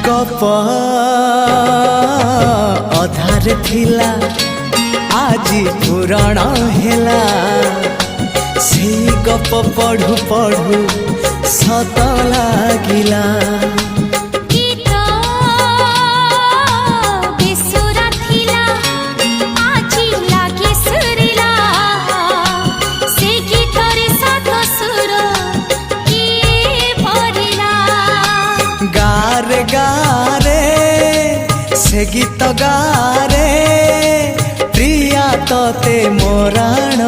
गप अधार थिला आजी पुराण हेला से गप पढ़ु पढ़ु सत लागिला। गारे गारे से गीत गारे प्रिया तोते मोराण